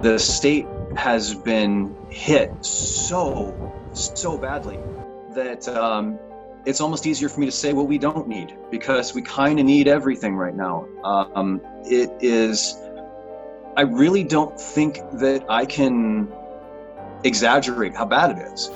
The state has been hit so badly that it's almost easier for me to say what we don't need, because we kind of need everything right now. I really don't think that I can exaggerate how bad it is.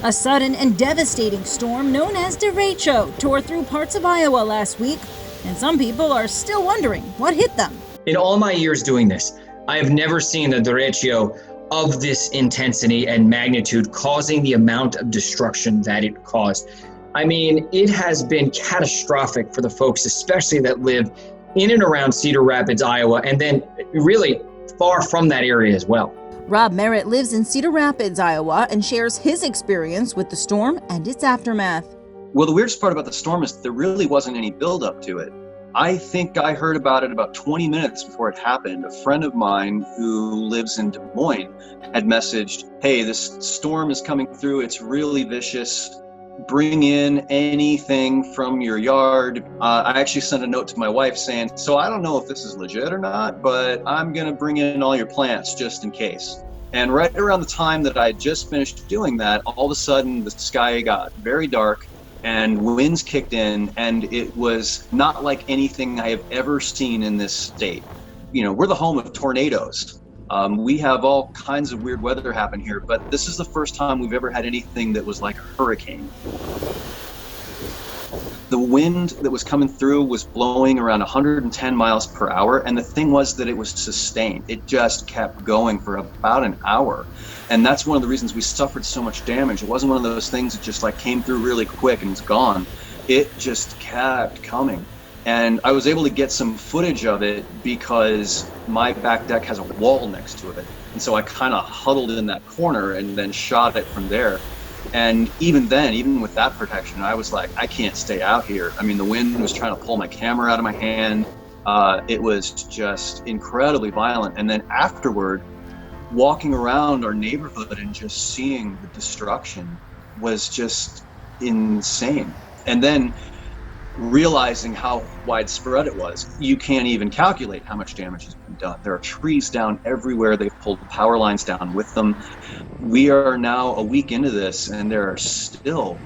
A sudden and devastating storm known as Derecho tore through parts of Iowa last week, and some people are still wondering what hit them. In all my years doing this, I have never seen a derecho of this intensity and magnitude causing the amount of destruction that it caused. I mean, it has been catastrophic for the folks, especially that live in and around Cedar Rapids, Iowa, and then really far from that area as well. Rob Merritt lives in Cedar Rapids, Iowa, and shares his experience with the storm and its aftermath. Well, the weirdest part about the storm is there really wasn't any buildup to it. I think I heard about it about 20 minutes before it happened. A friend of mine who lives in Des Moines had messaged, "Hey, this storm is coming through. It's really vicious. Bring in anything from your yard." I actually sent a note to my wife saying, "So I don't know if this is legit or not, but I'm going to bring in all your plants just in case." And right around the time that I had just finished doing that, all of a sudden the sky got very dark and winds kicked in, and it was not like anything I have ever seen in this state. You know, we're the home of tornadoes. We have all kinds of weird weather happen here, but this is the first time we've ever had anything that was like a hurricane. The wind that was coming through was blowing around 110 miles per hour, and the thing was that it was sustained. It just kept going for about an hour. And that's one of the reasons we suffered so much damage. It wasn't one of those things that just like came through really quick and was gone. It just kept coming. And I was able to get some footage of it because my back deck has a wall next to it. And so I kind of huddled in that corner and then shot it from there. And even then, even with that protection, I was like, I can't stay out here. I mean, the wind was trying to pull my camera out of my hand. It was just incredibly violent. And then afterward, walking around our neighborhood and just seeing the destruction was just insane. And then realizing how widespread it was, you can't even calculate how much damage has been done. There are trees down everywhere. They've pulled power lines down with them. We are now a week into this, and there are still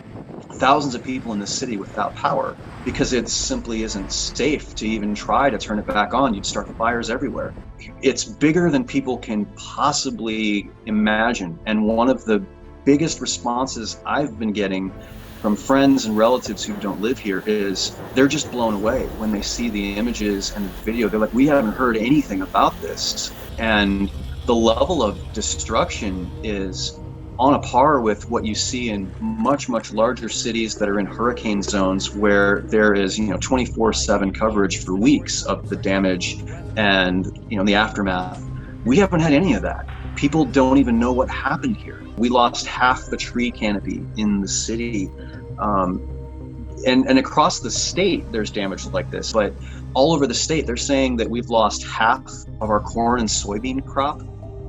thousands of people in the city without power because it simply isn't safe to even try to turn it back on. You'd start the fires everywhere. It's bigger than people can possibly imagine. And one of the biggest responses I've been getting from friends and relatives who don't live here is they're just blown away when they see the images and the video. They're like, we haven't heard anything about this. And the level of destruction is on a par with what you see in much, much larger cities that are in hurricane zones where there is, 24/7 coverage for weeks of the damage and, the aftermath. We haven't had any of that. People don't even know what happened here. We lost half the tree canopy in the city. And across the state, there's damage like this. But all over the state, they're saying that we've lost half of our corn and soybean crop.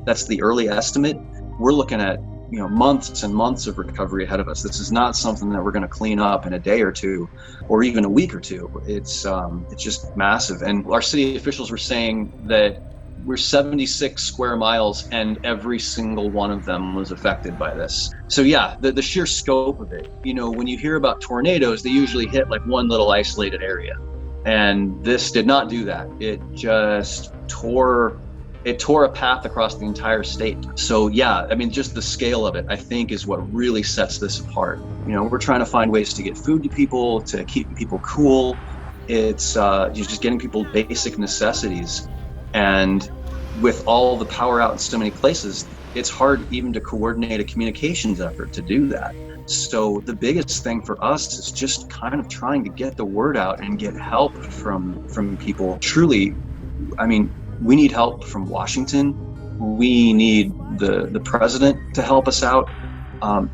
That's the early estimate. We're looking at months and months of recovery ahead of us. This is not something that we're going to clean up in a day or two, or even a week or two. It's just massive. And our city officials were saying that we're 76 square miles and every single one of them was affected by this. So yeah, the sheer scope of it, when you hear about tornadoes, they usually hit like one little isolated area. And this did not do that. It just tore a path across the entire state. So yeah, just the scale of it, I think, is what really sets this apart. We're trying to find ways to get food to people, to keep people cool. It's just getting people basic necessities. And with all the power out in so many places, it's hard even to coordinate a communications effort to do that. So the biggest thing for us is just kind of trying to get the word out and get help from people. Truly, we need help from Washington. We need the president to help us out.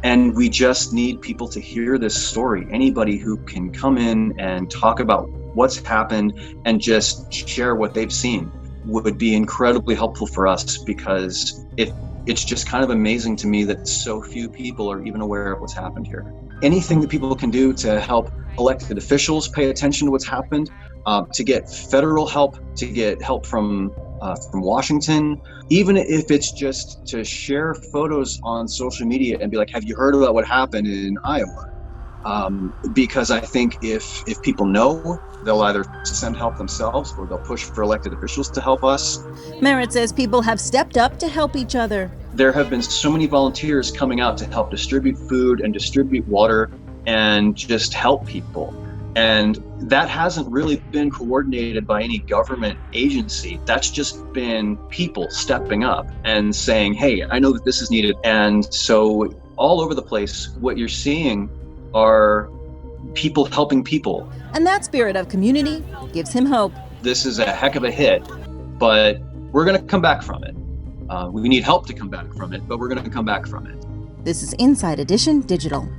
And we just need people to hear this story. Anybody who can come in and talk about what's happened and just share what they've seen would be incredibly helpful for us, because it's just kind of amazing to me that so few people are even aware of what's happened here. Anything that people can do to help elected officials pay attention to what's happened, to get federal help, to get help from from Washington, even if it's just to share photos on social media and be like, have you heard about what happened in Iowa? Because I think if people know, they'll either send help themselves or they'll push for elected officials to help us. Merritt says people have stepped up to help each other. There have been so many volunteers coming out to help distribute food and distribute water and just help people. And that hasn't really been coordinated by any government agency. That's just been people stepping up and saying, hey, I know that this is needed. And so all over the place, what you're seeing are people helping people. And that spirit of community gives him hope. This is a heck of a hit, but we're going to come back from it. We need help to come back from it, but we're going to come back from it. This is Inside Edition Digital.